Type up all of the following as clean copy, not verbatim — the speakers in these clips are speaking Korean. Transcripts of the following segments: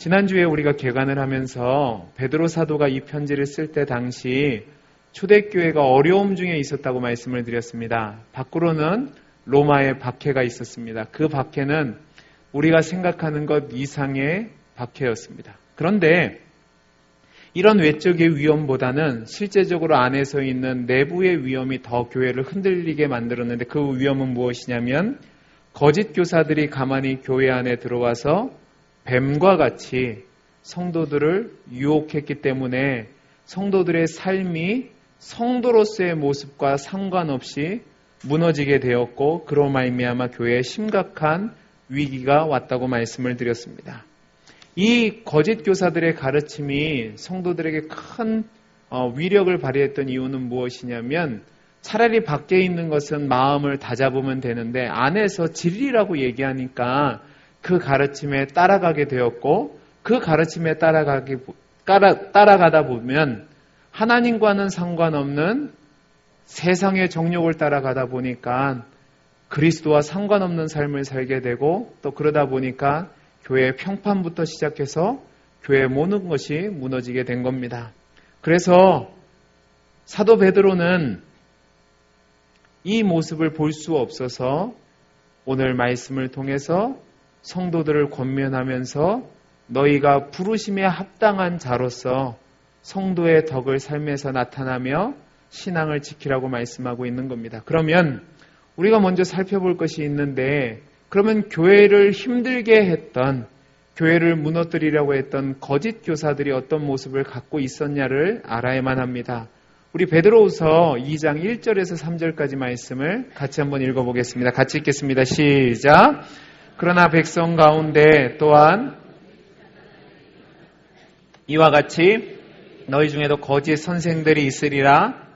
지난주에 우리가 개관을 하면서 베드로 사도가 이 편지를 쓸 때 당시 초대교회가 어려움 중에 있었다고 말씀을 드렸습니다. 밖으로는 로마의 박해가 있었습니다. 그 박해는 우리가 생각하는 것 이상의 박해였습니다. 그런데 이런 외적의 위험보다는 실제적으로 안에서 있는 내부의 위험이 더 교회를 흔들리게 만들었는데 그 위험은 무엇이냐면 거짓 교사들이 가만히 교회 안에 들어와서 뱀과 같이 성도들을 유혹했기 때문에 성도들의 삶이 성도로서의 모습과 상관없이 무너지게 되었고 그로 말미암아 교회에 심각한 위기가 왔다고 말씀을 드렸습니다. 이 거짓 교사들의 가르침이 성도들에게 큰 위력을 발휘했던 이유는 무엇이냐면 차라리 밖에 있는 것은 마음을 다잡으면 되는데 안에서 진리라고 얘기하니까 그 가르침에 따라가게 되었고 그 가르침에 따라가다 보면 하나님과는 상관없는 세상의 정욕을 따라가다 보니까 그리스도와 상관없는 삶을 살게 되고 또 그러다 보니까 교회의 평판부터 시작해서 교회의 모든 것이 무너지게 된 겁니다. 그래서 사도 베드로는 이 모습을 볼 수 없어서 오늘 말씀을 통해서 성도들을 권면하면서 너희가 부르심에 합당한 자로서 성도의 덕을 삶에서 나타나며 신앙을 지키라고 말씀하고 있는 겁니다. 그러면 우리가 먼저 살펴볼 것이 있는데 그러면 교회를 힘들게 했던 교회를 무너뜨리려고 했던 거짓 교사들이 어떤 모습을 갖고 있었냐를 알아야만 합니다. 우리 베드로후서 2장 1절에서 3절까지 말씀을 같이 한번 읽어보겠습니다. 같이 읽겠습니다. 시작. 그러나 백성 가운데 또한 이와 같이 너희 중에도 거짓 선생들이 있으리라.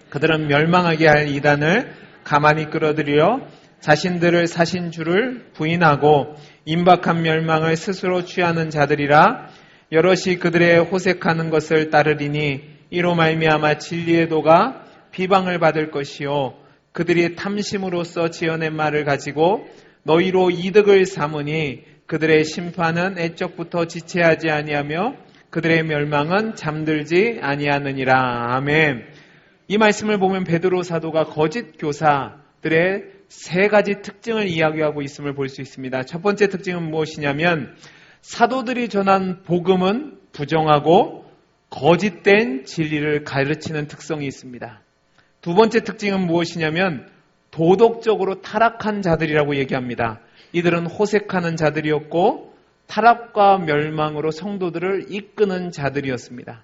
그들은 멸망하게 할 이단을 가만히 끌어들여 자신들을 사신 줄을 부인하고 임박한 멸망을 스스로 취하는 자들이라. 여럿이 그들의 호색하는 것을 따르리니 이로 말미암아 진리의 도가 비방을 받을 것이요 그들이 탐심으로써 지어낸 말을 가지고 너희로 이득을 삼으니 그들의 심판은 애적부터 지체하지 아니하며 그들의 멸망은 잠들지 아니하느니라. 아멘. 이 말씀을 보면 베드로 사도가 거짓 교사들의 세 가지 특징을 이야기하고 있음을 볼 수 있습니다. 첫 번째 특징은 무엇이냐면 사도들이 전한 복음은 부정하고 거짓된 진리를 가르치는 특성이 있습니다. 두 번째 특징은 무엇이냐면 도덕적으로 타락한 자들이라고 얘기합니다. 이들은 호색하는 자들이었고 타락과 멸망으로 성도들을 이끄는 자들이었습니다.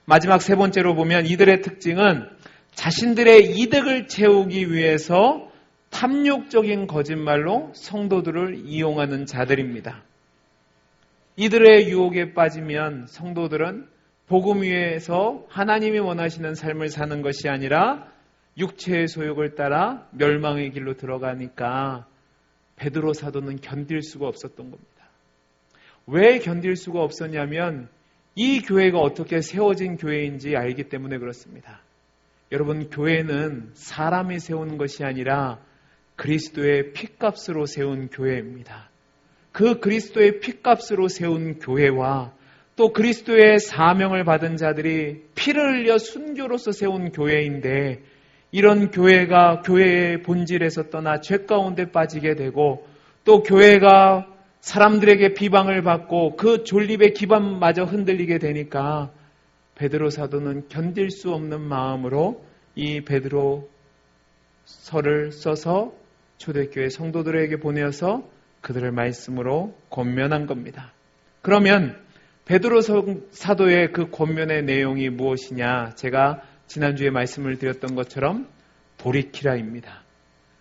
마지막 세 번째로 보면 이들의 특징은 자신들의 이득을 채우기 위해서 탐욕적인 거짓말로 성도들을 이용하는 자들입니다. 이들의 유혹에 빠지면 성도들은 복음 위에서 하나님이 원하시는 삶을 사는 것이 아니라 육체의 소욕을 따라 멸망의 길로 들어가니까 베드로 사도는 견딜 수가 없었던 겁니다. 왜 견딜 수가 없었냐면 이 교회가 어떻게 세워진 교회인지 알기 때문에 그렇습니다. 여러분, 교회는 사람이 세우는 것이 아니라 그리스도의 핏값으로 세운 교회입니다. 그 그리스도의 핏값으로 세운 교회와 또 그리스도의 사명을 받은 자들이 피를 흘려 순교로서 세운 교회인데 이런 교회가 교회의 본질에서 떠나 죄 가운데 빠지게 되고 또 교회가 사람들에게 비방을 받고 그 존립의 기반마저 흔들리게 되니까 베드로 사도는 견딜 수 없는 마음으로 이 베드로서를 써서 초대교회 성도들에게 보내어서 그들을 말씀으로 권면한 겁니다. 그러면 베드로 사도의 그 권면의 내용이 무엇이냐? 제가 지난주에 말씀을 드렸던 것처럼 돌이키라입니다.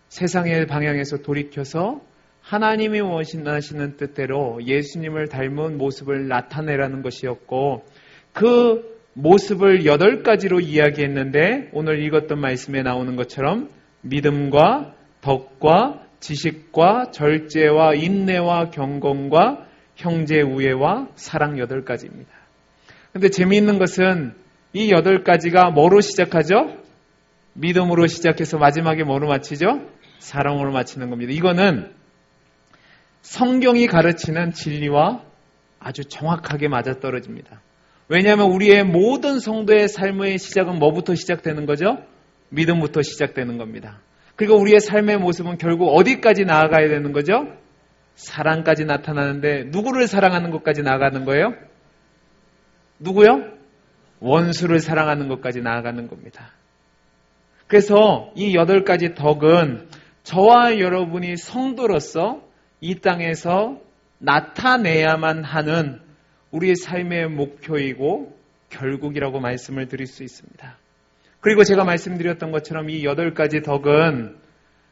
세상의 방향에서 돌이켜서 하나님이 원하시는 뜻대로 예수님을 닮은 모습을 나타내라는 것이었고 그 모습을 8가지로 이야기했는데 오늘 읽었던 말씀에 나오는 것처럼 믿음과 덕과 지식과 절제와 인내와 경건과 형제 우애와 사랑 8가지입니다. 그런데 재미있는 것은 이 8가지가 뭐로 시작하죠? 믿음으로 시작해서 마지막에 뭐로 마치죠? 사랑으로 마치는 겁니다. 이거는 성경이 가르치는 진리와 아주 정확하게 맞아떨어집니다. 왜냐하면 우리의 모든 성도의 삶의 시작은 뭐부터 시작되는 거죠? 믿음부터 시작되는 겁니다. 그리고 우리의 삶의 모습은 결국 어디까지 나아가야 되는 거죠? 사랑까지 나타나는데 누구를 사랑하는 것까지 나아가는 거예요? 누구요? 원수를 사랑하는 것까지 나아가는 겁니다. 그래서 이 8가지 덕은 저와 여러분이 성도로서 이 땅에서 나타내야만 하는 우리의 삶의 목표이고 결국이라고 말씀을 드릴 수 있습니다. 그리고 제가 말씀드렸던 것처럼 이 8가지 덕은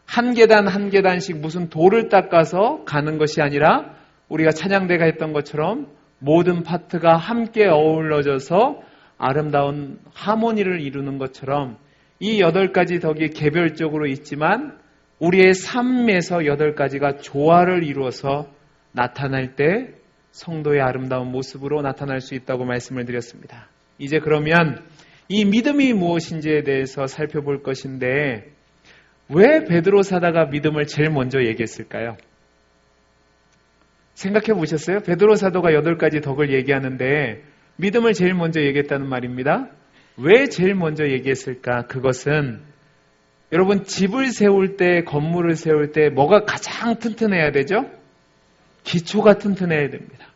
한 계단 한 계단씩 무슨 돌을 닦아서 가는 것이 아니라 우리가 찬양대가 했던 것처럼 모든 파트가 함께 어우러져서 아름다운 하모니를 이루는 것처럼 이 8가지 덕이 개별적으로 있지만 우리의 삶에서 8가지가 조화를 이루어서 나타날 때 성도의 아름다운 모습으로 나타날 수 있다고 말씀을 드렸습니다. 이제 그러면 이 믿음이 무엇인지에 대해서 살펴볼 것인데 왜 베드로 사도가 믿음을 제일 먼저 얘기했을까요? 생각해 보셨어요? 베드로 사도가 8가지 덕을 얘기하는데 믿음을 제일 먼저 얘기했다는 말입니다. 왜 제일 먼저 얘기했을까? 그것은 여러분 집을 세울 때, 건물을 세울 때 뭐가 가장 튼튼해야 되죠? 기초가 튼튼해야 됩니다.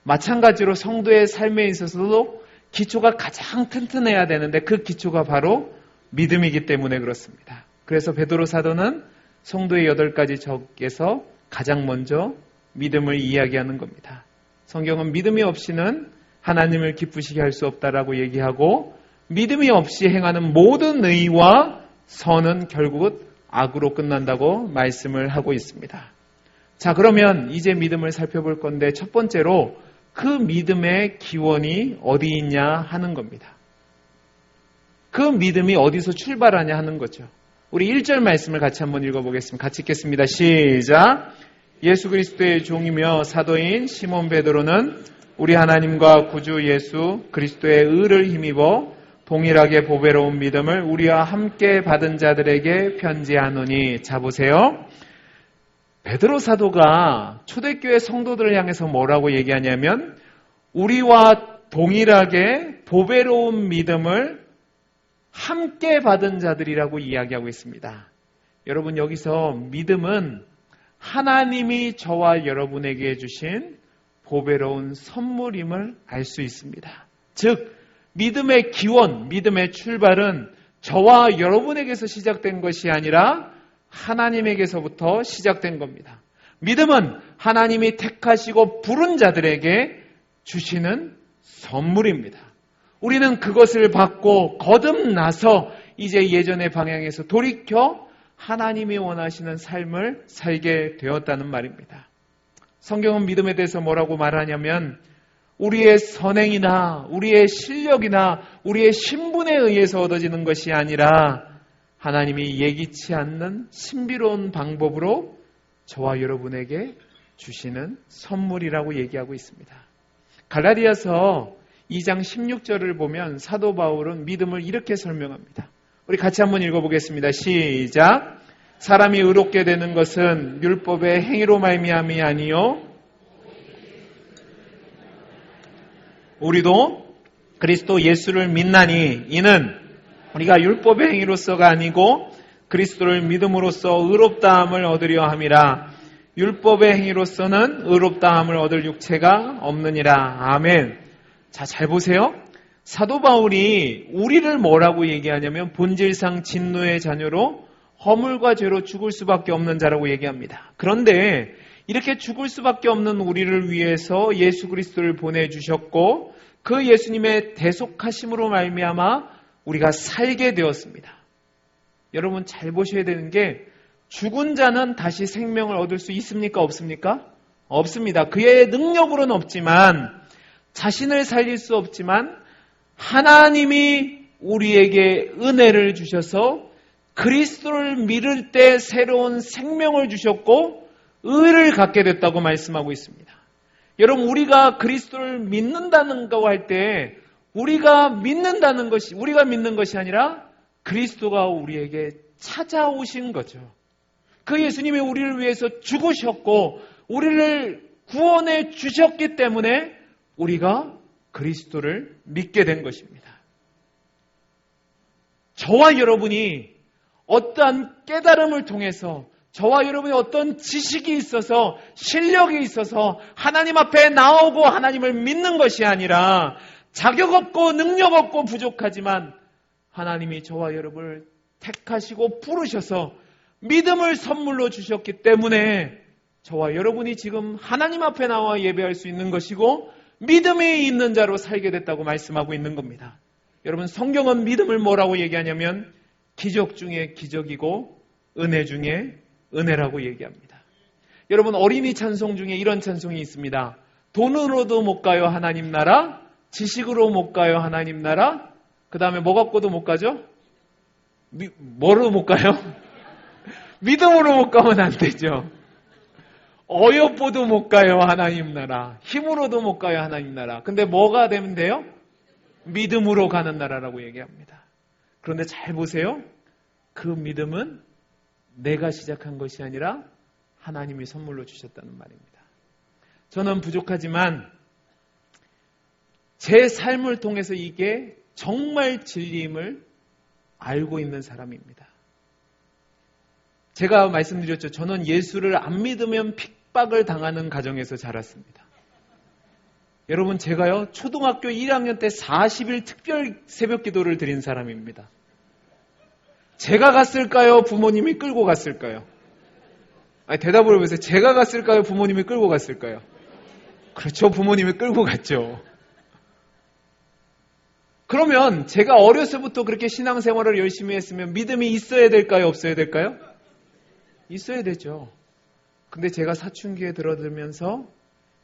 마찬가지로 성도의 삶에 있어서도 기초가 가장 튼튼해야 되는데 그 기초가 바로 믿음이기 때문에 그렇습니다. 그래서 베드로 사도는 성도의 8가지 덕에서 가장 먼저 믿음을 이야기하는 겁니다. 성경은 믿음이 없이는 하나님을 기쁘시게 할 수 없다라고 얘기하고 믿음이 없이 행하는 모든 의와 선은 결국은 악으로 끝난다고 말씀을 하고 있습니다. 자, 그러면 이제 믿음을 살펴볼 건데 첫 번째로 그 믿음의 기원이 어디 있냐 하는 겁니다. 그 믿음이 어디서 출발하냐 하는 거죠. 우리 1절 말씀을 같이 한번 읽어보겠습니다. 같이 읽겠습니다. 시작! 예수 그리스도의 종이며 사도인 시몬 베드로는 우리 하나님과 구주 예수 그리스도의 의를 힘입어 동일하게 보배로운 믿음을 우리와 함께 받은 자들에게 편지하노니. 자, 보세요. 베드로 사도가 초대교회 성도들을 향해서 뭐라고 얘기하냐면 우리와 동일하게 보배로운 믿음을 함께 받은 자들이라고 이야기하고 있습니다. 여러분, 여기서 믿음은 하나님이 저와 여러분에게 주신 보배로운 선물임을 알 수 있습니다. 즉 믿음의 기원, 믿음의 출발은 저와 여러분에게서 시작된 것이 아니라 하나님에게서부터 시작된 겁니다. 믿음은 하나님이 택하시고 부른 자들에게 주시는 선물입니다. 우리는 그것을 받고 거듭나서 이제 예전의 방향에서 돌이켜 하나님이 원하시는 삶을 살게 되었다는 말입니다. 성경은 믿음에 대해서 뭐라고 말하냐면 우리의 선행이나 우리의 실력이나 우리의 신분에 의해서 얻어지는 것이 아니라 하나님이 예기치 않는 신비로운 방법으로 저와 여러분에게 주시는 선물이라고 얘기하고 있습니다. 갈라디아서 2장 16절을 보면 사도 바울은 믿음을 이렇게 설명합니다. 우리 같이 한번 읽어보겠습니다. 시작! 사람이 의롭게 되는 것은 율법의 행위로 말미암이 아니요 우리도 그리스도 예수를 믿나니 이는 우리가 율법의 행위로서가 아니고 그리스도를 믿음으로써 의롭다함을 얻으려 함이라. 율법의 행위로서는 의롭다함을 얻을 육체가 없느니라. 아멘. 자, 잘 보세요. 사도 바울이 우리를 뭐라고 얘기하냐면 본질상 진노의 자녀로 허물과 죄로 죽을 수밖에 없는 자라고 얘기합니다. 그런데 이렇게 죽을 수밖에 없는 우리를 위해서 예수 그리스도를 보내주셨고 그 예수님의 대속하심으로 말미암아 우리가 살게 되었습니다. 여러분 잘 보셔야 되는 게 죽은 자는 다시 생명을 얻을 수 있습니까? 없습니까? 없습니다. 그의 능력으로는 없지만 자신을 살릴 수 없지만 하나님이 우리에게 은혜를 주셔서 그리스도를 믿을 때 새로운 생명을 주셨고 의를 갖게 됐다고 말씀하고 있습니다. 여러분 우리가 그리스도를 믿는다는 거 할 때 우리가 믿는 것이 아니라 그리스도가 우리에게 찾아오신 거죠. 그 예수님이 우리를 위해서 죽으셨고 우리를 구원해 주셨기 때문에 우리가 그리스도를 믿게 된 것입니다. 저와 여러분이 어떠한 깨달음을 통해서 저와 여러분이 어떤 지식이 있어서 실력이 있어서 하나님 앞에 나오고 하나님을 믿는 것이 아니라 자격 없고 능력 없고 부족하지만 하나님이 저와 여러분을 택하시고 부르셔서 믿음을 선물로 주셨기 때문에 저와 여러분이 지금 하나님 앞에 나와 예배할 수 있는 것이고 믿음이 있는 자로 살게 됐다고 말씀하고 있는 겁니다. 여러분, 성경은 믿음을 뭐라고 얘기하냐면 기적 중에 기적이고 은혜 중에 은혜라고 얘기합니다. 여러분, 어린이 찬송 중에 이런 찬송이 있습니다. 돈으로도 못 가요 하나님 나라, 지식으로 못 가요 하나님 나라, 그 다음에 뭐 갖고도 못 가죠? 뭐로 못 가요? 믿음으로 못 가면 안 되죠. 어여뽀도 못 가요 하나님 나라, 힘으로도 못 가요 하나님 나라. 근데 뭐가 되면 돼요? 믿음으로 가는 나라라고 얘기합니다. 그런데 잘 보세요. 그 믿음은 내가 시작한 것이 아니라 하나님이 선물로 주셨다는 말입니다. 저는 부족하지만 제 삶을 통해서 이게 정말 진리임을 알고 있는 사람입니다. 제가 말씀드렸죠. 저는 예수를 안 믿으면 핍박을 당하는 가정에서 자랐습니다. 여러분, 제가요 초등학교 1학년 때 40일 특별 새벽 기도를 드린 사람입니다. 제가 갔을까요? 부모님이 끌고 갔을까요? 아니, 대답을 해보세요. 제가 갔을까요? 부모님이 끌고 갔을까요? 그렇죠. 부모님이 끌고 갔죠. 그러면 제가 어려서부터 그렇게 신앙생활을 열심히 했으면 믿음이 있어야 될까요? 없어야 될까요? 있어야 되죠. 근데 제가 사춘기에 들어들면서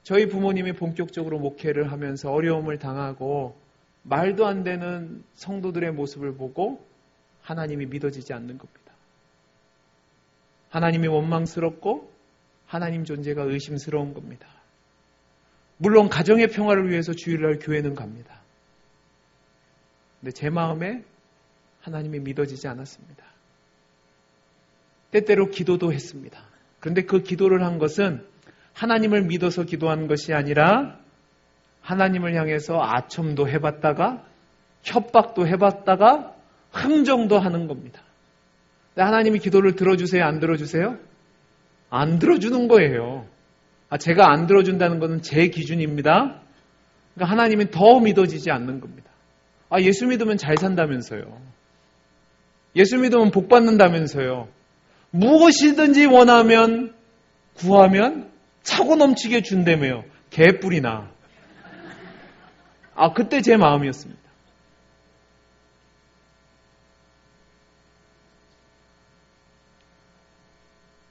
저희 부모님이 본격적으로 목회를 하면서 어려움을 당하고 말도 안 되는 성도들의 모습을 보고 하나님이 믿어지지 않는 겁니다. 하나님이 원망스럽고 하나님 존재가 의심스러운 겁니다. 물론 가정의 평화를 위해서 주일날 교회는 갑니다. 근데 제 마음에 하나님이 믿어지지 않았습니다. 때때로 기도도 했습니다. 그런데 그 기도를 한 것은 하나님을 믿어서 기도한 것이 아니라 하나님을 향해서 아첨도 해봤다가 협박도 해봤다가 흥정도 하는 겁니다. 근데 하나님이 기도를 들어주세요? 안 들어주세요? 안 들어주는 거예요. 제가 안 들어준다는 것은 제 기준입니다. 그러니까 하나님은 더 믿어지지 않는 겁니다. 예수 믿으면 잘 산다면서요. 예수 믿으면 복 받는다면서요. 무엇이든지 원하면 구하면 차고 넘치게 준다며요. 개뿔이나. 그때 제 마음이었습니다.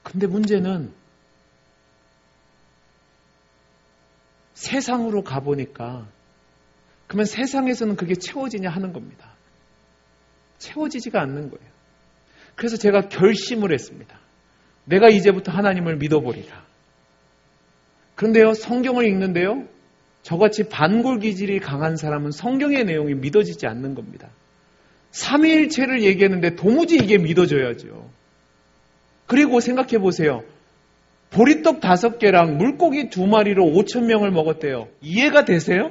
근데 문제는 세상으로 가보니까 그러면 세상에서는 그게 채워지냐 하는 겁니다. 채워지지가 않는 거예요. 그래서 제가 결심을 했습니다. 내가 이제부터 하나님을 믿어보리라. 그런데요, 성경을 읽는데요, 저같이 반골기질이 강한 사람은 성경의 내용이 믿어지지 않는 겁니다. 삼위일체를 얘기했는데 도무지 이게 믿어져야죠. 그리고 생각해 보세요. 보리떡 5개랑 물고기 2마리로 5,000명을 먹었대요. 이해가 되세요?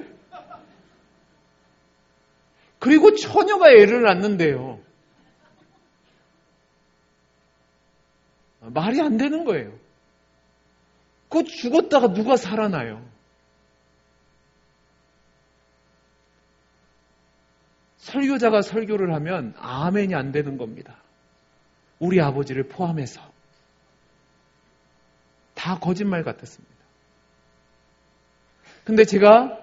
그리고 처녀가 애를 낳는데요. 말이 안 되는 거예요. 그거 죽었다가 누가 살아나요? 설교자가 설교를 하면 아멘이 안 되는 겁니다. 우리 아버지를 포함해서. 다 거짓말 같았습니다. 근데 제가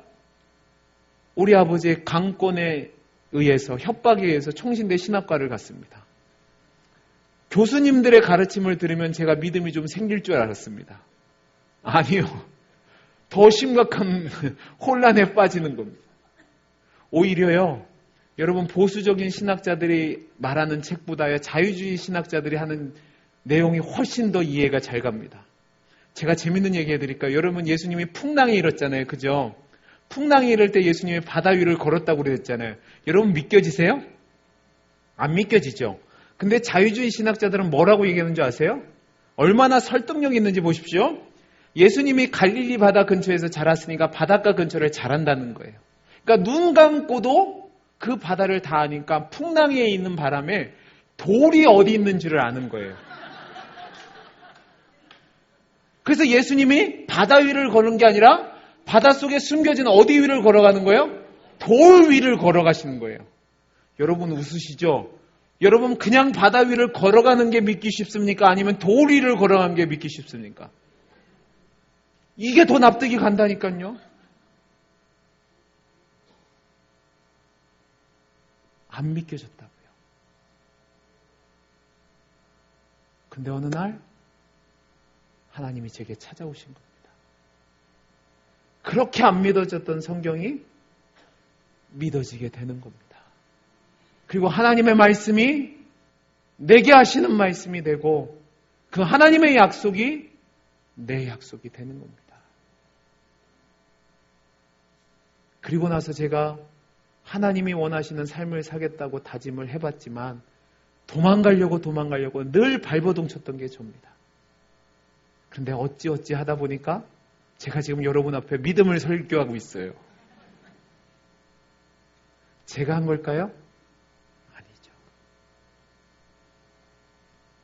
우리 아버지의 강권에 의해서, 협박에 의해서 총신대 신학과를 갔습니다. 교수님들의 가르침을 들으면 제가 믿음이 좀 생길 줄 알았습니다. 아니요. 더 심각한 혼란에 빠지는 겁니다. 오히려요, 여러분, 보수적인 신학자들이 말하는 책보다요, 자유주의 신학자들이 하는 내용이 훨씬 더 이해가 잘 갑니다. 제가 재밌는 얘기 해드릴까요? 여러분, 예수님이 풍랑이 일었잖아요. 그죠? 풍랑이 이럴 때 예수님이 바다 위를 걸었다고 그랬잖아요. 여러분, 믿겨지세요? 안 믿겨지죠? 근데 자유주의 신학자들은 뭐라고 얘기하는 줄 아세요? 얼마나 설득력 있는지 보십시오. 예수님이 갈릴리 바다 근처에서 자랐으니까 바닷가 근처를 잘한다는 거예요. 그러니까 눈 감고도 그 바다를 다 아니까 풍랑에 있는 바람에 돌이 어디 있는지를 아는 거예요. 그래서 예수님이 바다 위를 걷는 게 아니라 바닷속에 숨겨진 어디 위를 걸어가는 거예요? 돌 위를 걸어가시는 거예요. 여러분 웃으시죠? 여러분 그냥 바다 위를 걸어가는 게 믿기 쉽습니까? 아니면 돌 위를 걸어가는 게 믿기 쉽습니까? 이게 더 납득이 간다니까요. 안 믿겨졌다고요. 근데 어느 날 하나님이 제게 찾아오신 겁니다. 그렇게 안 믿어졌던 성경이 믿어지게 되는 겁니다. 그리고 하나님의 말씀이 내게 하시는 말씀이 되고 그 하나님의 약속이 내 약속이 되는 겁니다. 그리고 나서 제가 하나님이 원하시는 삶을 살겠다고 다짐을 해봤지만 도망가려고 늘 발버둥 쳤던 게 저입니다. 그런데 어찌 하다 보니까 제가 지금 여러분 앞에 믿음을 설교하고 있어요. 제가 한 걸까요? 아니죠.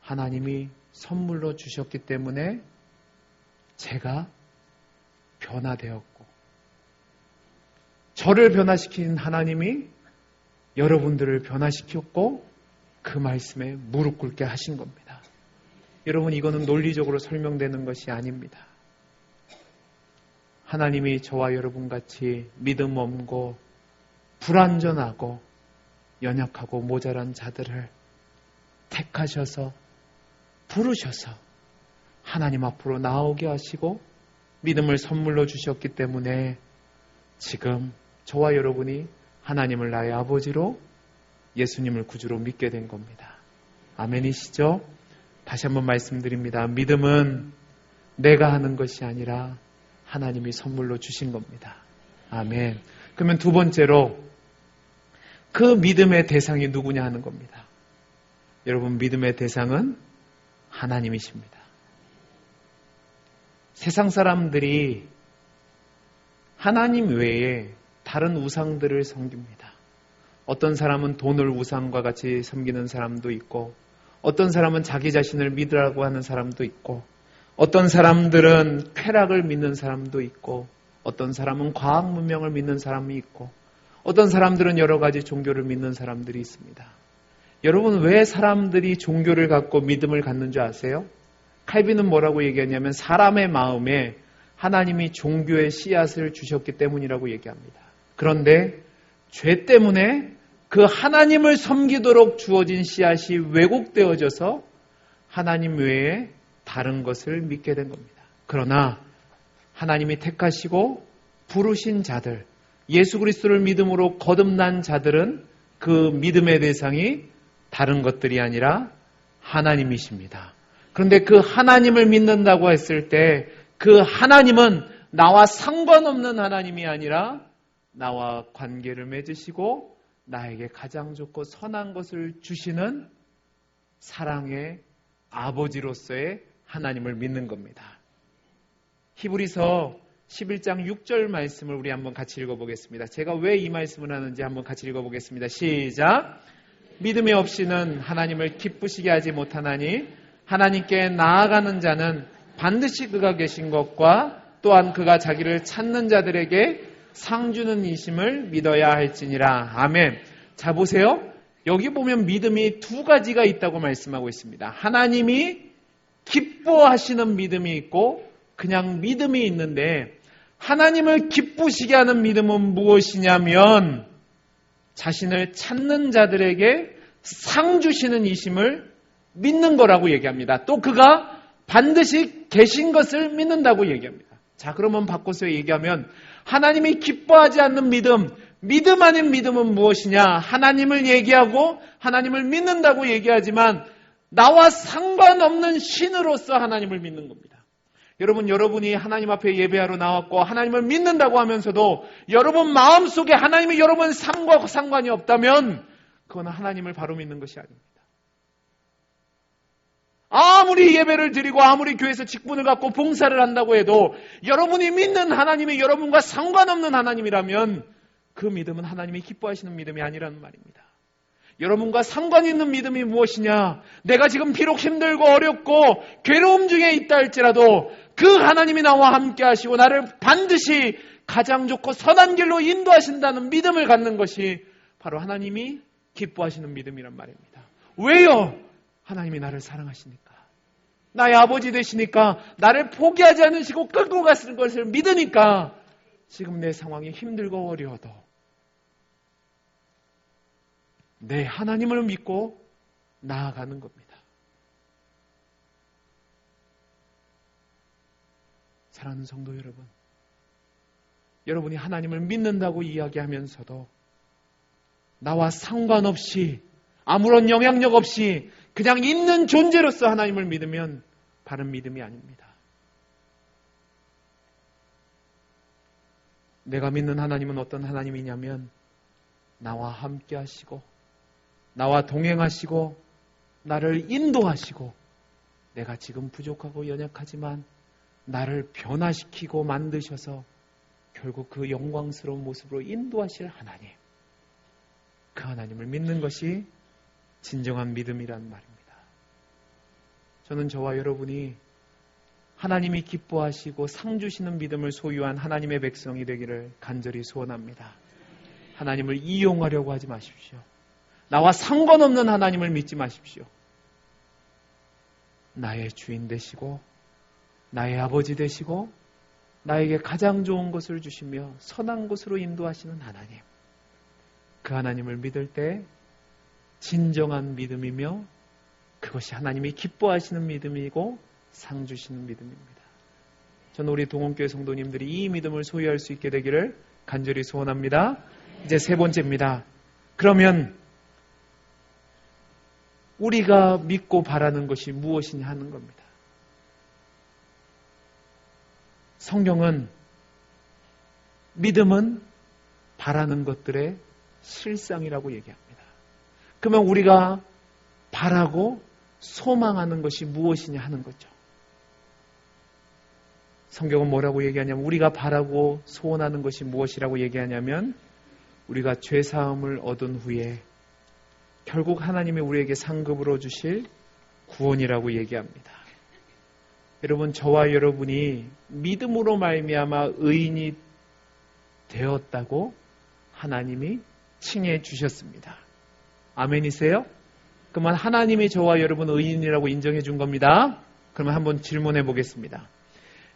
하나님이 선물로 주셨기 때문에 제가 변화되었고 저를 변화시킨 하나님이 여러분들을 변화시켰고 그 말씀에 무릎 꿇게 하신 겁니다. 여러분 이거는 논리적으로 설명되는 것이 아닙니다. 하나님이 저와 여러분같이 믿음 없고 불완전하고 연약하고 모자란 자들을 택하셔서 부르셔서 하나님 앞으로 나오게 하시고 믿음을 선물로 주셨기 때문에 지금 저와 여러분이 하나님을 나의 아버지로 예수님을 구주로 믿게 된 겁니다. 아멘이시죠? 다시 한번 말씀드립니다. 믿음은 내가 하는 것이 아니라 하나님이 선물로 주신 겁니다. 아멘. 그러면 두 번째로 그 믿음의 대상이 누구냐 하는 겁니다. 여러분 믿음의 대상은 하나님이십니다. 세상 사람들이 하나님 외에 다른 우상들을 섬깁니다. 어떤 사람은 돈을 우상과 같이 섬기는 사람도 있고 어떤 사람은 자기 자신을 믿으라고 하는 사람도 있고 어떤 사람들은 쾌락을 믿는 사람도 있고 어떤 사람은 과학 문명을 믿는 사람이 있고 어떤 사람들은 여러 가지 종교를 믿는 사람들이 있습니다. 여러분 왜 사람들이 종교를 갖고 믿음을 갖는 줄 아세요? 칼빈은 뭐라고 얘기하냐면 사람의 마음에 하나님이 종교의 씨앗을 주셨기 때문이라고 얘기합니다. 그런데 죄 때문에 그 하나님을 섬기도록 주어진 씨앗이 왜곡되어져서 하나님 외에 다른 것을 믿게 된 겁니다. 그러나 하나님이 택하시고 부르신 자들, 예수 그리스도를 믿음으로 거듭난 자들은 그 믿음의 대상이 다른 것들이 아니라 하나님이십니다. 그런데 그 하나님을 믿는다고 했을 때 그 하나님은 나와 상관없는 하나님이 아니라 나와 관계를 맺으시고 나에게 가장 좋고 선한 것을 주시는 사랑의 아버지로서의 하나님을 믿는 겁니다. 히브리서 11장 6절 말씀을 우리 한번 같이 읽어보겠습니다. 제가 왜 이 말씀을 하는지 한번 같이 읽어보겠습니다. 시작! 믿음이 없이는 하나님을 기쁘시게 하지 못하나니 하나님께 나아가는 자는 반드시 그가 계신 것과 또한 그가 자기를 찾는 자들에게 상 주는 이심을 믿어야 할지니라. 아멘. 자 보세요. 여기 보면 믿음이 두 가지가 있다고 말씀하고 있습니다. 하나님이 기뻐하시는 믿음이 있고 그냥 믿음이 있는데 하나님을 기쁘시게 하는 믿음은 무엇이냐면 자신을 찾는 자들에게 상 주시는 이심을 믿는 거라고 얘기합니다. 또 그가 반드시 계신 것을 믿는다고 얘기합니다. 자, 그러면 바꿔서 얘기하면 하나님이 기뻐하지 않는 믿음, 믿음 아닌 믿음은 무엇이냐? 하나님을 얘기하고 하나님을 믿는다고 얘기하지만 나와 상관없는 신으로서 하나님을 믿는 겁니다. 여러분, 여러분이 하나님 앞에 예배하러 나왔고 하나님을 믿는다고 하면서도 여러분 마음속에 하나님이 여러분 삶과 상관이 없다면 그건 하나님을 바로 믿는 것이 아닙니다. 아무리 예배를 드리고 아무리 교회에서 직분을 갖고 봉사를 한다고 해도 여러분이 믿는 하나님이 여러분과 상관없는 하나님이라면 그 믿음은 하나님이 기뻐하시는 믿음이 아니라는 말입니다. 여러분과 상관이 있는 믿음이 무엇이냐? 내가 지금 비록 힘들고 어렵고 괴로움 중에 있다 할지라도 그 하나님이 나와 함께 하시고 나를 반드시 가장 좋고 선한 길로 인도하신다는 믿음을 갖는 것이 바로 하나님이 기뻐하시는 믿음이란 말입니다. 왜요? 하나님이 나를 사랑하시니까. 나의 아버지 되시니까 나를 포기하지 않으시고 끌고 가시는 것을 믿으니까 지금 내 상황이 힘들고 어려워도 내 하나님을 믿고 나아가는 겁니다. 사랑하는 성도 여러분, 여러분이 하나님을 믿는다고 이야기하면서도 나와 상관없이 아무런 영향력 없이 그냥 있는 존재로서 하나님을 믿으면 바른 믿음이 아닙니다. 내가 믿는 하나님은 어떤 하나님이냐면 나와 함께 하시고 나와 동행하시고 나를 인도하시고 내가 지금 부족하고 연약하지만 나를 변화시키고 만드셔서 결국 그 영광스러운 모습으로 인도하실 하나님, 그 하나님을 믿는 것이 진정한 믿음이란 말입니다. 저는 저와 여러분이 하나님이 기뻐하시고 상 주시는 믿음을 소유한 하나님의 백성이 되기를 간절히 소원합니다. 하나님을 이용하려고 하지 마십시오. 나와 상관없는 하나님을 믿지 마십시오. 나의 주인 되시고 나의 아버지 되시고 나에게 가장 좋은 것을 주시며 선한 곳으로 인도하시는 하나님, 그 하나님을 믿을 때 진정한 믿음이며 그것이 하나님이 기뻐하시는 믿음이고 상 주시는 믿음입니다. 저는 우리 동원교회 성도님들이 이 믿음을 소유할 수 있게 되기를 간절히 소원합니다. 이제 세 번째입니다. 그러면 우리가 믿고 바라는 것이 무엇이냐 하는 겁니다. 성경은 믿음은 바라는 것들의 실상이라고 얘기합니다. 그러면 우리가 바라고 소망하는 것이 무엇이냐 하는 거죠. 성경은 뭐라고 얘기하냐면 우리가 바라고 소원하는 것이 무엇이라고 얘기하냐면 우리가 죄사함을 얻은 후에 결국 하나님이 우리에게 상급으로 주실 구원이라고 얘기합니다. 여러분, 저와 여러분이 믿음으로 말미암아 의인이 되었다고 하나님이 칭해 주셨습니다. 아멘이세요? 그러면 하나님이 저와 여러분 의인이라고 인정해 준 겁니다. 그러면 한번 질문해 보겠습니다.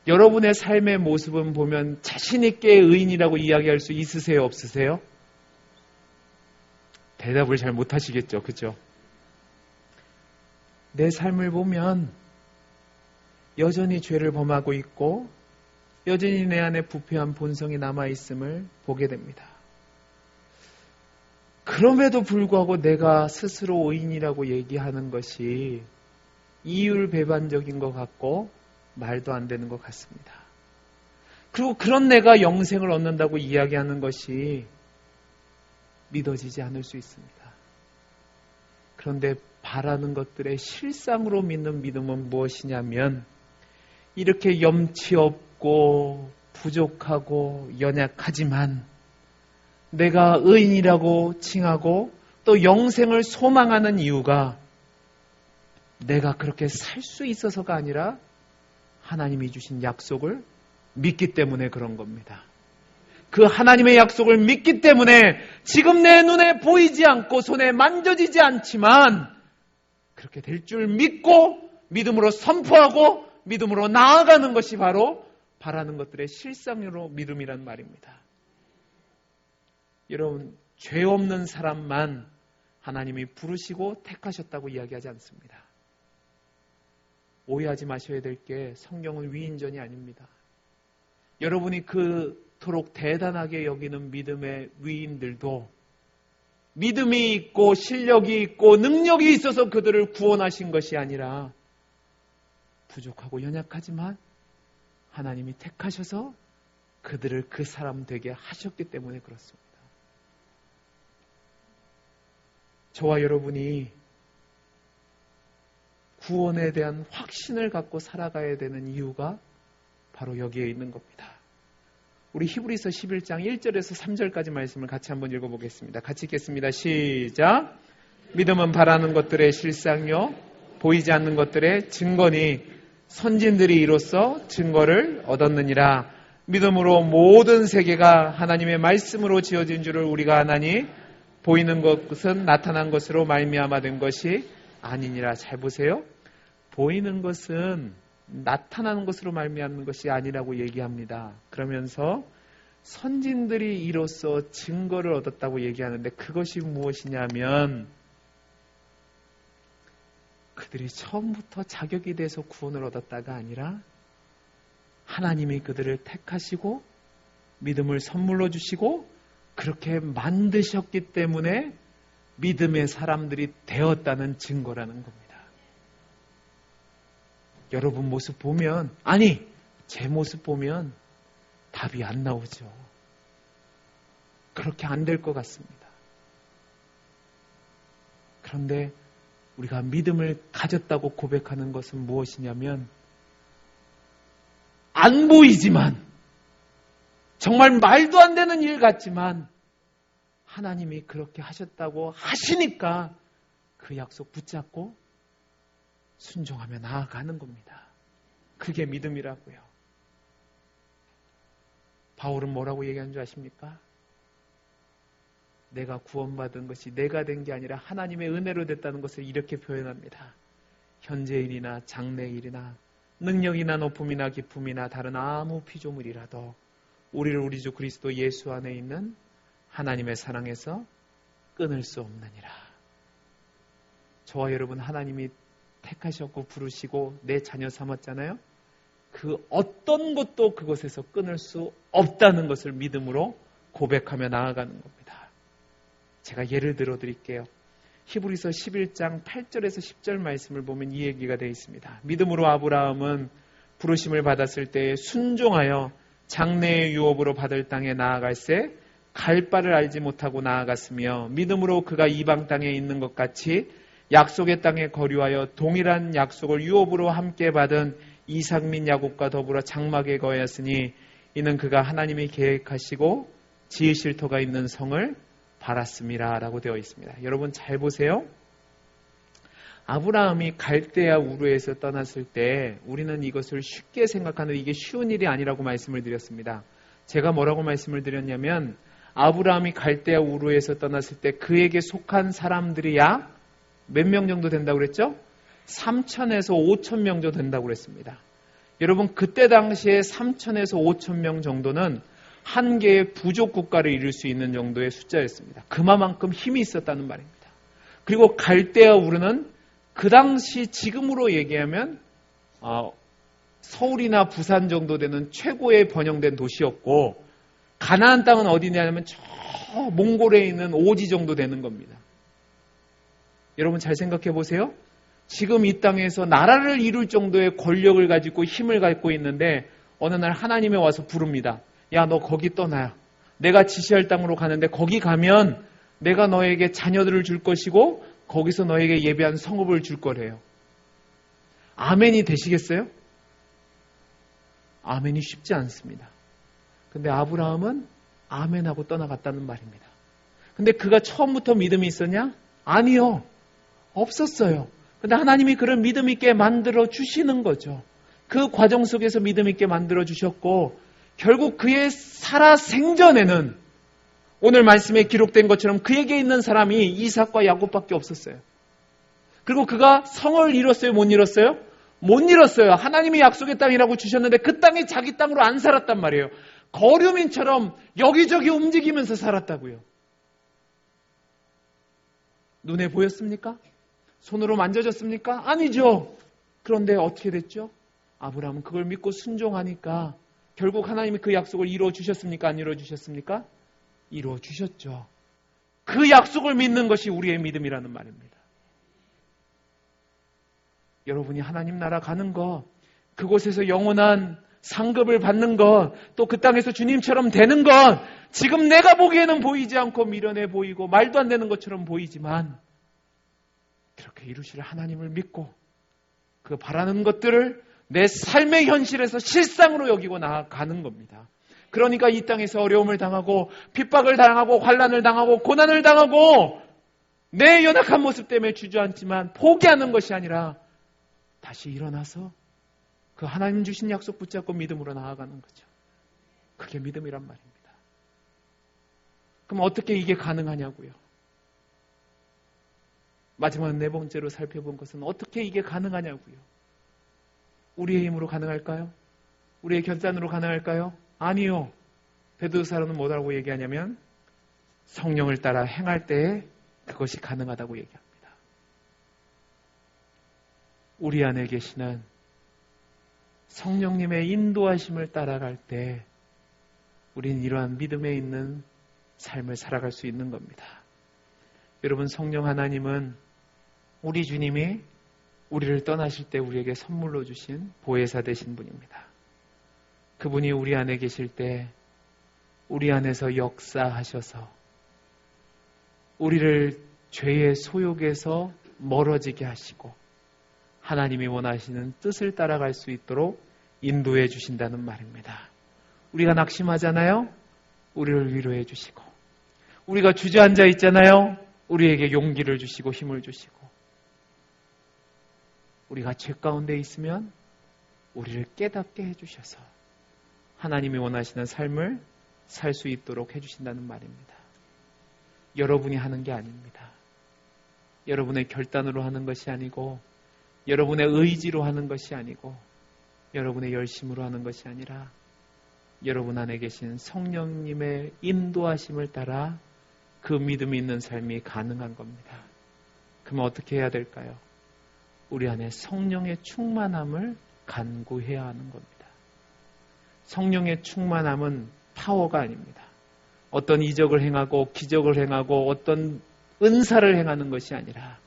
여러분의 삶의 모습은 보면 자신 있게 의인이라고 이야기할 수 있으세요? 없으세요? 대답을 잘 못하시겠죠. 그렇죠? 내 삶을 보면 여전히 죄를 범하고 있고 여전히 내 안에 부패한 본성이 남아있음을 보게 됩니다. 그럼에도 불구하고 내가 스스로 의인이라고 얘기하는 것이 이율배반적인 것 같고 말도 안 되는 것 같습니다. 그리고 그런 내가 영생을 얻는다고 이야기하는 것이 믿어지지 않을 수 있습니다. 그런데 바라는 것들의 실상으로 믿는 믿음은 무엇이냐면 이렇게 염치 없고 부족하고 연약하지만 내가 의인이라고 칭하고 또 영생을 소망하는 이유가 내가 그렇게 살 수 있어서가 아니라 하나님이 주신 약속을 믿기 때문에 그런 겁니다. 그 하나님의 약속을 믿기 때문에 지금 내 눈에 보이지 않고 손에 만져지지 않지만 그렇게 될 줄 믿고 믿음으로 선포하고 믿음으로 나아가는 것이 바로 바라는 것들의 실상으로 믿음이란 말입니다. 여러분, 죄 없는 사람만 하나님이 부르시고 택하셨다고 이야기하지 않습니다. 오해하지 마셔야 될 게 성경은 위인전이 아닙니다. 여러분이 그토록 대단하게 여기는 믿음의 위인들도 믿음이 있고 실력이 있고 능력이 있어서 그들을 구원하신 것이 아니라 부족하고 연약하지만 하나님이 택하셔서 그들을 그 사람 되게 하셨기 때문에 그렇습니다. 저와 여러분이 구원에 대한 확신을 갖고 살아가야 되는 이유가 바로 여기에 있는 겁니다. 우리 히브리서 11장 1절에서 3절까지 말씀을 같이 한번 읽어보겠습니다. 같이 읽겠습니다. 시작. 믿음은 바라는 것들의 실상이요 보이지 않는 것들의 증거니 선진들이 이로써 증거를 얻었느니라. 믿음으로 모든 세계가 하나님의 말씀으로 지어진 줄을 우리가 아나니 보이는 것은 나타난 것으로 말미암아 된 것이 아니니라. 잘 보세요. 보이는 것은 나타나는 것으로 말미암는 것이 아니라고 얘기합니다. 그러면서 선진들이 이로써 증거를 얻었다고 얘기하는데 그것이 무엇이냐면 그들이 처음부터 자격이 돼서 구원을 얻었다가 아니라 하나님이 그들을 택하시고 믿음을 선물로 주시고 그렇게 만드셨기 때문에 믿음의 사람들이 되었다는 증거라는 겁니다. 여러분 모습 보면, 아니 제 모습 보면 답이 안 나오죠. 그렇게 안 될 것 같습니다. 그런데 우리가 믿음을 가졌다고 고백하는 것은 무엇이냐면 안 보이지만 정말 말도 안 되는 일 같지만 하나님이 그렇게 하셨다고 하시니까 그 약속 붙잡고 순종하며 나아가는 겁니다. 그게 믿음이라고요. 바울은 뭐라고 얘기한 줄 아십니까? 내가 구원받은 것이 내가 된 게 아니라 하나님의 은혜로 됐다는 것을 이렇게 표현합니다. 현재의 일이나 장래의 일이나 능력이나 높음이나 기쁨이나 다른 아무 피조물이라도 우리를 우리 주 그리스도 예수 안에 있는 하나님의 사랑에서 끊을 수 없느니라. 저와 여러분 하나님이 택하셨고 부르시고 내 자녀 삼았잖아요. 그 어떤 것도 그곳에서 끊을 수 없다는 것을 믿음으로 고백하며 나아가는 겁니다. 제가 예를 들어 드릴게요. 히브리서 11장 8절에서 10절 말씀을 보면 이 얘기가 되어 있습니다. 믿음으로 아브라함은 부르심을 받았을 때에 순종하여 장래의 유업으로 받을 땅에 나아갈새 갈 바를 알지 못하고 나아갔으며 믿음으로 그가 이방 땅에 있는 것 같이 약속의 땅에 거류하여 동일한 약속을 유업으로 함께 받은 이삭 및 야곱과 더불어 장막에 거하였으니 이는 그가 하나님이 계획하시고 지으실 터가 있는 성을 바랐습니다 라고 되어 있습니다. 여러분 잘 보세요. 아브라함이 갈대아 우르에서 떠났을 때 우리는 이것을 쉽게 생각하는 이게 쉬운 일이 아니라고 말씀을 드렸습니다. 제가 뭐라고 말씀을 드렸냐면 아브라함이 갈대아 우르에서 떠났을 때 그에게 속한 사람들이 약 몇 명 정도 된다고 그랬죠? 3,000에서 5,000명 정도 된다고 그랬습니다. 여러분 그때 당시에 3,000에서 5,000명 정도는 한 개의 부족 국가를 이룰 수 있는 정도의 숫자였습니다. 그만큼 힘이 있었다는 말입니다. 그리고 갈대아 우르는 그 당시 지금으로 얘기하면 서울이나 부산 정도 되는 최고의 번영된 도시였고 가나안 땅은 어디냐면 저 몽골에 있는 오지 정도 되는 겁니다. 여러분 잘 생각해 보세요. 지금 이 땅에서 나라를 이룰 정도의 권력을 가지고 힘을 갖고 있는데 어느 날 하나님이 와서 부릅니다. 야, 너 거기 떠나요. 내가 지시할 땅으로 가는데 거기 가면 내가 너에게 자녀들을 줄 것이고 거기서 너에게 예배한 성읍을 줄 거래요. 아멘이 되시겠어요? 아멘이 쉽지 않습니다. 근데 아브라함은 아멘하고 떠나갔다는 말입니다. 근데 그가 처음부터 믿음이 있었냐? 아니요. 없었어요. 근데 하나님이 그런 믿음 있게 만들어 주시는 거죠. 그 과정 속에서 믿음 있게 만들어 주셨고 결국 그의 살아 생전에는 오늘 말씀에 기록된 것처럼 그에게 있는 사람이 이삭과 야곱밖에 없었어요. 그리고 그가 성을 이뤘어요? 못 이뤘어요? 못 이뤘어요. 하나님이 약속의 땅이라고 주셨는데 그 땅이 자기 땅으로 안 살았단 말이에요. 거류민처럼 여기저기 움직이면서 살았다고요. 눈에 보였습니까? 손으로 만져졌습니까? 아니죠. 그런데 어떻게 됐죠? 아브라함은 그걸 믿고 순종하니까 결국 하나님이 그 약속을 이루어 주셨습니까? 안 이루어 주셨습니까? 이루어 주셨죠. 그 약속을 믿는 것이 우리의 믿음이라는 말입니다. 여러분이 하나님 나라 가는 것, 그곳에서 영원한 상급을 받는 것, 또 그 땅에서 주님처럼 되는 것, 지금 내가 보기에는 보이지 않고 미련해 보이고 말도 안 되는 것처럼 보이지만 그렇게 이루실 하나님을 믿고 그 바라는 것들을 내 삶의 현실에서 실상으로 여기고 나아가는 겁니다. 그러니까 이 땅에서 어려움을 당하고 핍박을 당하고 환난을 당하고 고난을 당하고 내 연약한 모습 때문에 주저앉지만 포기하는 것이 아니라 다시 일어나서 그 하나님 주신 약속 붙잡고 믿음으로 나아가는 거죠. 그게 믿음이란 말입니다. 그럼 어떻게 이게 가능하냐고요? 마지막 네 번째로 살펴본 것은 어떻게 이게 가능하냐고요? 우리의 힘으로 가능할까요? 우리의 결단으로 가능할까요? 아니요. 베드로사로는 뭐라고 얘기하냐면 성령을 따라 행할 때에 그것이 가능하다고 얘기합니다. 우리 안에 계시는 성령님의 인도하심을 따라갈 때 우리는 이러한 믿음에 있는 삶을 살아갈 수 있는 겁니다. 여러분, 성령 하나님은 우리 주님이 우리를 떠나실 때 우리에게 선물로 주신 보혜사 되신 분입니다. 그분이 우리 안에 계실 때 우리 안에서 역사하셔서 우리를 죄의 소욕에서 멀어지게 하시고 하나님이 원하시는 뜻을 따라갈 수 있도록 인도해 주신다는 말입니다. 우리가 낙심하잖아요. 우리를 위로해 주시고 우리가 주저앉아 있잖아요. 우리에게 용기를 주시고 힘을 주시고 우리가 죄 가운데 있으면 우리를 깨닫게 해주셔서 하나님이 원하시는 삶을 살 수 있도록 해주신다는 말입니다. 여러분이 하는 게 아닙니다. 여러분의 결단으로 하는 것이 아니고 여러분의 의지로 하는 것이 아니고 여러분의 열심으로 하는 것이 아니라 여러분 안에 계신 성령님의 인도하심을 따라 그 믿음이 있는 삶이 가능한 겁니다. 그럼 어떻게 해야 될까요? 우리 안에 성령의 충만함을 간구해야 하는 겁니다. 성령의 충만함은 파워가 아닙니다. 어떤 이적을 행하고 기적을 행하고 어떤 은사를 행하는 것이 아니라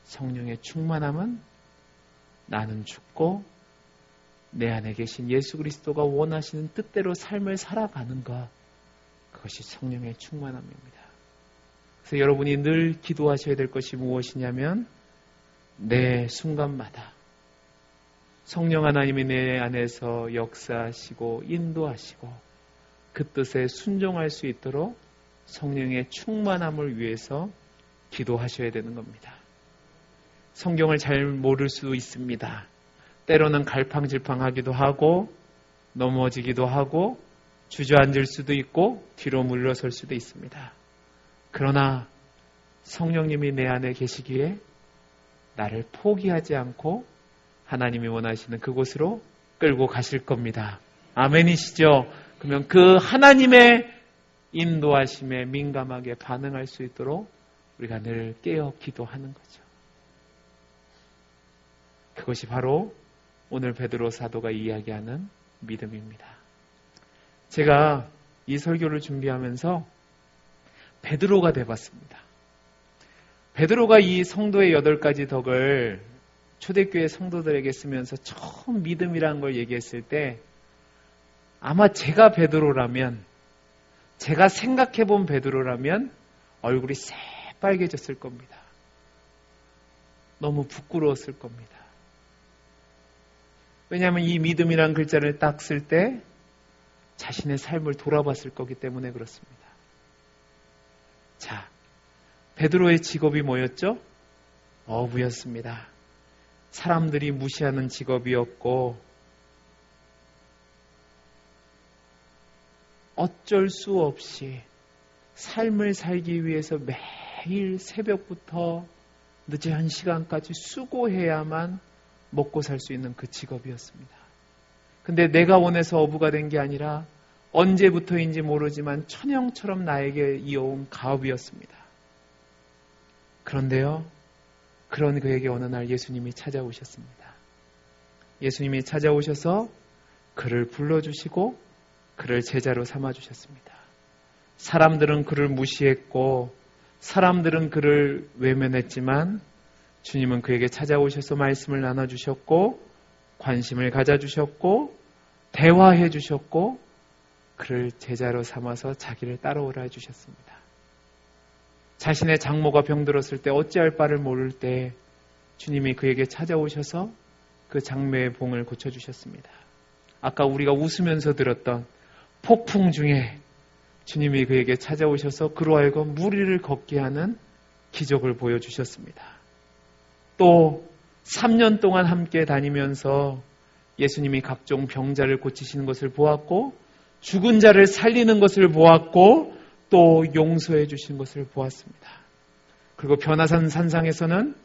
성령의 충만함은 나는 죽고 내 안에 계신 예수 그리스도가 원하시는 뜻대로 삶을 살아가는 것, 그것이 성령의 충만함입니다. 그래서 여러분이 늘 기도하셔야 될 것이 무엇이냐면 내 순간마다 성령 하나님이 내 안에서 역사하시고 인도하시고 그 뜻에 순종할 수 있도록 성령의 충만함을 위해서 기도하셔야 되는 겁니다. 성경을 잘 모를 수 있습니다. 때로는 갈팡질팡하기도 하고 넘어지기도 하고 주저앉을 수도 있고 뒤로 물러설 수도 있습니다. 그러나 성령님이 내 안에 계시기에 나를 포기하지 않고 하나님이 원하시는 그곳으로 끌고 가실 겁니다. 아멘이시죠? 그러면 그 하나님의 인도하심에 민감하게 반응할 수 있도록 우리가 늘 깨어 기도하는 거죠. 그것이 바로 오늘 베드로 사도가 이야기하는 믿음입니다. 제가 이 설교를 준비하면서 베드로가 돼봤습니다. 베드로가 이 성도의 8가지 덕을 초대교회 성도들에게 쓰면서 처음 믿음이라는 걸 얘기했을 때 아마 제가 베드로라면, 제가 생각해본 베드로라면 얼굴이 새빨개졌을 겁니다. 너무 부끄러웠을 겁니다. 왜냐하면 이 믿음이라는 글자를 딱 쓸 때 자신의 삶을 돌아봤을 거기 때문에 그렇습니다. 자, 베드로의 직업이 뭐였죠? 어부였습니다. 사람들이 무시하는 직업이었고 어쩔 수 없이 삶을 살기 위해서 매일 새벽부터 늦은 시간까지 수고해야만 먹고 살 수 있는 그 직업이었습니다. 근데 내가 원해서 어부가 된 게 아니라 언제부터인지 모르지만 천형처럼 나에게 이어온 가업이었습니다. 그런데요, 그런 그에게 어느 날 예수님이 찾아오셨습니다. 예수님이 찾아오셔서 그를 불러주시고 그를 제자로 삼아주셨습니다. 사람들은 그를 무시했고 사람들은 그를 외면했지만 주님은 그에게 찾아오셔서 말씀을 나눠주셨고 관심을 가져주셨고 대화해 주셨고 그를 제자로 삼아서 자기를 따라오라 해주셨습니다. 자신의 장모가 병들었을 때 어찌할 바를 모를 때 주님이 그에게 찾아오셔서 그 장매의 봉을 고쳐주셨습니다. 아까 우리가 웃으면서 들었던 폭풍 중에 주님이 그에게 찾아오셔서 그로 하여금 무리를 걷게 하는 기적을 보여주셨습니다. 또 3년 동안 함께 다니면서 예수님이 각종 병자를 고치시는 것을 보았고 죽은 자를 살리는 것을 보았고 또 용서해 주신 것을 보았습니다. 그리고 변화산 산상에서는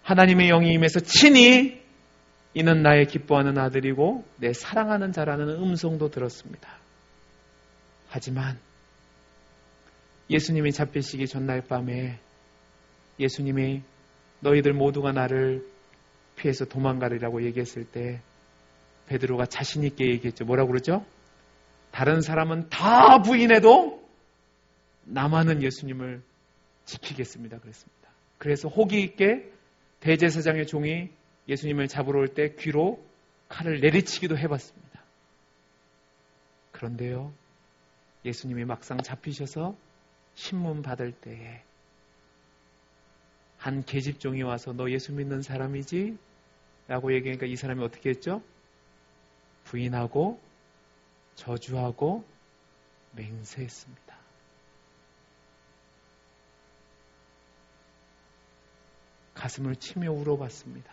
하나님의 영이 임해서 친히 이는 나의 기뻐하는 아들이고 내 사랑하는 자라는 음성도 들었습니다. 하지만 예수님이 잡히시기 전날 밤에 예수님이 너희들 모두가 나를 피해서 도망가리라고 얘기했을 때 베드로가 자신 있게 얘기했죠. 뭐라고 그러죠? 다른 사람은 다 부인해도 나만은 예수님을 지키겠습니다. 그랬습니다. 그래서 호기 있게 대제사장의 종이 예수님을 잡으러 올 때 귀로 칼을 내리치기도 해봤습니다. 그런데요, 예수님이 막상 잡히셔서 신문 받을 때에 한 계집종이 와서 너 예수 믿는 사람이지? 라고 얘기하니까 이 사람이 어떻게 했죠? 부인하고 저주하고 맹세했습니다. 가슴을 치며 울어봤습니다.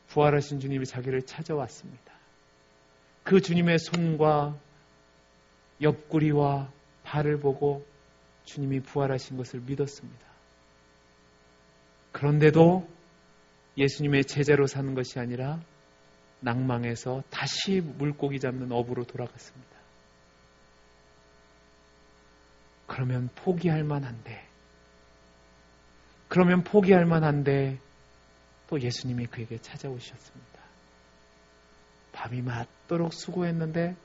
부활하신 주님이 자기를 찾아왔습니다. 그 주님의 손과 옆구리와 발을 보고 주님이 부활하신 것을 믿었습니다. 그런데도 예수님의 제자로 사는 것이 아니라 낭망해서 다시 물고기 잡는 어부로 돌아갔습니다. 그러면 포기할 만한데 또 예수님이 그에게 찾아오셨습니다. 밤이 맞도록 수고했는데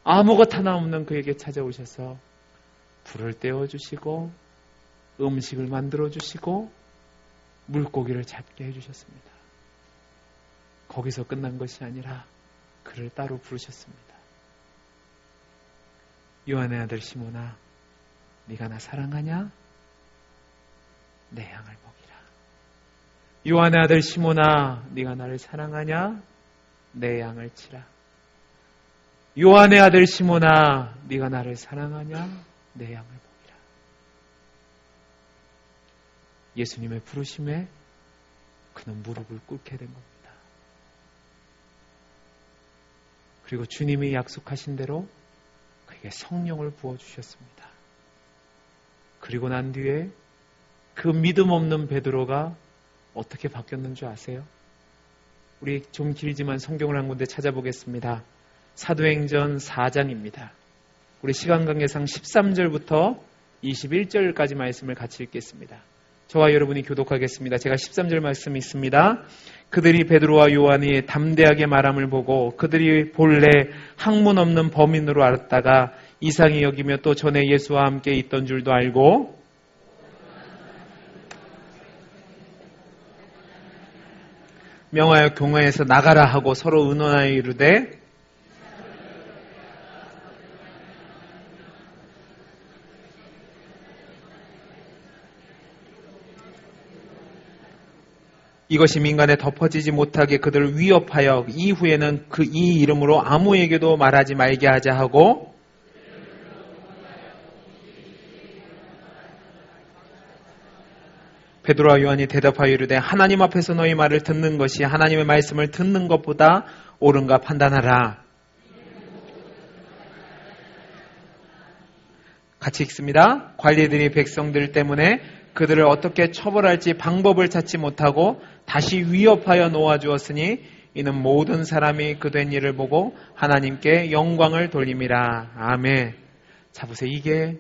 아무것 하나 없는 그에게 찾아오셔서 불을 떼어주시고 음식을 만들어주시고 물고기를 잡게 해주셨습니다. 거기서 끝난 것이 아니라 그를 따로 부르셨습니다. 요한의 아들 시몬아, 네가 나 사랑하냐? 내 양을 먹이라. 요한의 아들 시몬아, 네가 나를 사랑하냐? 내 양을 치라. 요한의 아들 시몬아, 네가 나를 사랑하냐? 내 양을 먹이라. 예수님의 부르심에 그는 무릎을 꿇게 된 겁니다. 그리고 주님이 약속하신 대로 그에게 성령을 부어주셨습니다. 그리고 난 뒤에 그 믿음 없는 베드로가 어떻게 바뀌었는 줄 아세요? 우리 좀 길지만 성경을 한 군데 찾아보겠습니다. 사도행전 4장입니다. 우리 시간관계상 13절부터 21절까지 말씀을 같이 읽겠습니다. 저와 여러분이 교독하겠습니다. 제가 13절 말씀 있습니다. 그들이 베드로와 요한이 담대하게 말함을 보고 그들이 본래 학문 없는 범인으로 알았다가 이상히 여기며 또 전에 예수와 함께 있던 줄도 알고 명하여 교회에서 나가라 하고 서로 의논하여 이르되 이것이 민간에 덮어지지 못하게 그들을 위협하여 이후에는 이 이름으로 아무에게도 말하지 말게 하자 하고 베드로와 요한이 대답하여 이르되 하나님 앞에서 너희 말을 듣는 것이 하나님의 말씀을 듣는 것보다 옳은가 판단하라. 같이 읽습니다. 관리들이 백성들 때문에 그들을 어떻게 처벌할지 방법을 찾지 못하고 다시 위협하여 놓아주었으니 이는 모든 사람이 그 된 일을 보고 하나님께 영광을 돌림이라. 아멘. 자 보세요. 이게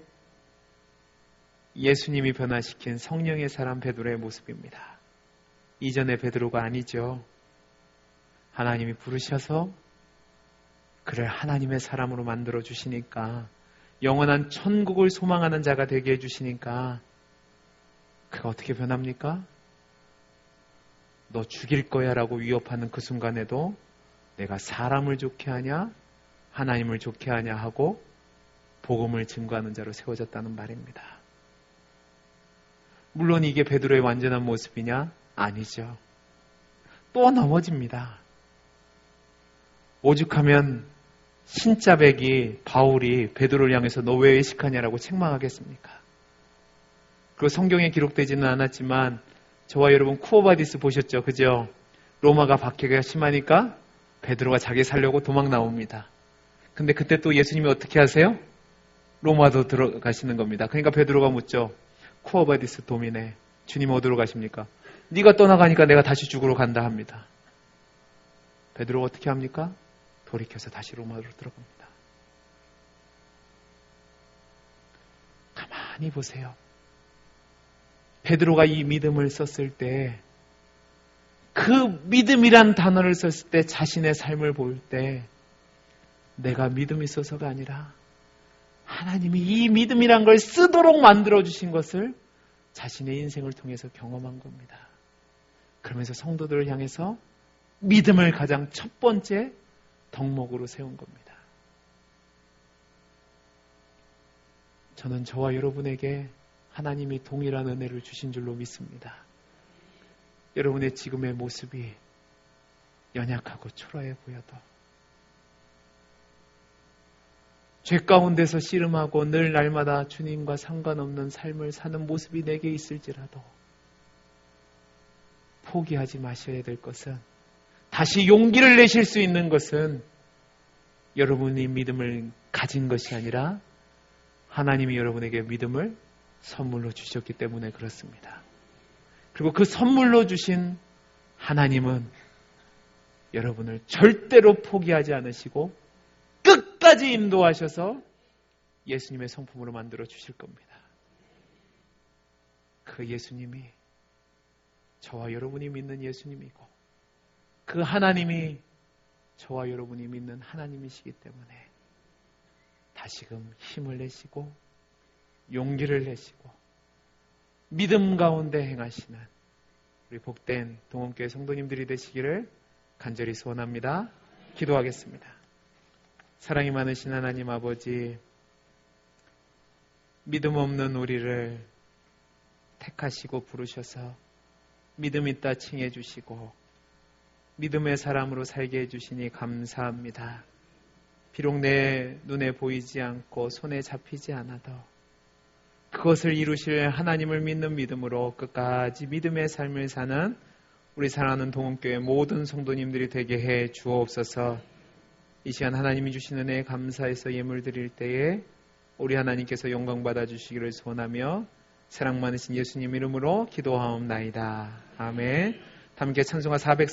예수님이 변화시킨 성령의 사람 베드로의 모습입니다. 이전의 베드로가 아니죠. 하나님이 부르셔서 그를 하나님의 사람으로 만들어 주시니까 영원한 천국을 소망하는 자가 되게 해주시니까 그가 어떻게 변합니까? 너 죽일 거야 라고 위협하는 그 순간에도 내가 사람을 좋게 하냐 하나님을 좋게 하냐 하고 복음을 증거하는 자로 세워졌다는 말입니다. 물론 이게 베드로의 완전한 모습이냐? 아니죠. 또 넘어집니다. 오죽하면 신짜백이 바울이 베드로를 향해서 너 왜 외식하냐라고 책망하겠습니까? 그리고 성경에 기록되지는 않았지만 저와 여러분 쿠오바디스 보셨죠? 그죠? 로마가 박해가 심하니까 베드로가 자기 살려고 도망 나옵니다. 근데 그때 또 예수님이 어떻게 하세요? 로마도 들어가시는 겁니다. 그러니까 베드로가 묻죠. 쿠오바디스 도미네, 주님 어디로 가십니까? 네가 떠나가니까 내가 다시 죽으러 간다 합니다. 베드로가 어떻게 합니까? 돌이켜서 다시 로마로 들어갑니다. 가만히 보세요. 베드로가 이 믿음을 썼을 때, 그 믿음이란 단어를 썼을 때 자신의 삶을 볼 때 내가 믿음이 있어서가 아니라 하나님이 이 믿음이란 걸 쓰도록 만들어주신 것을 자신의 인생을 통해서 경험한 겁니다. 그러면서 성도들을 향해서 믿음을 가장 첫 번째 덕목으로 세운 겁니다. 저는 저와 여러분에게 하나님이 동일한 은혜를 주신 줄로 믿습니다. 여러분의 지금의 모습이 연약하고 초라해 보여도, 죄 가운데서 씨름하고 늘 날마다 주님과 상관없는 삶을 사는 모습이 내게 있을지라도 포기하지 마셔야 될 것은, 다시 용기를 내실 수 있는 것은 여러분이 믿음을 가진 것이 아니라 하나님이 여러분에게 믿음을 선물로 주셨기 때문에 그렇습니다. 그리고 그 선물로 주신 하나님은 여러분을 절대로 포기하지 않으시고 끝까지 인도하셔서 예수님의 성품으로 만들어 주실 겁니다. 그 예수님이 저와 여러분이 믿는 예수님이고, 그 하나님이 저와 여러분이 믿는 하나님이시기 때문에 다시금 힘을 내시고 용기를 내시고 믿음 가운데 행하시는 우리 복된 동원교회 성도님들이 되시기를 간절히 소원합니다. 기도하겠습니다. 사랑이 많으신 하나님 아버지, 믿음 없는 우리를 택하시고 부르셔서 믿음 있다 칭해 주시고 믿음의 사람으로 살게 해주시니 감사합니다. 비록 내 눈에 보이지 않고 손에 잡히지 않아도 그것을 이루실 하나님을 믿는 믿음으로 끝까지 믿음의 삶을 사는 우리 사랑하는 동원교회 모든 성도님들이 되게 해 주옵소서. 이 시간 하나님이 주시는 은혜에 감사해서 예물 드릴 때에 우리 하나님께서 영광 받아 주시기를 소원하며 사랑 많으신 예수님 이름으로 기도하옵나이다. 아멘. 함께 찬송가 404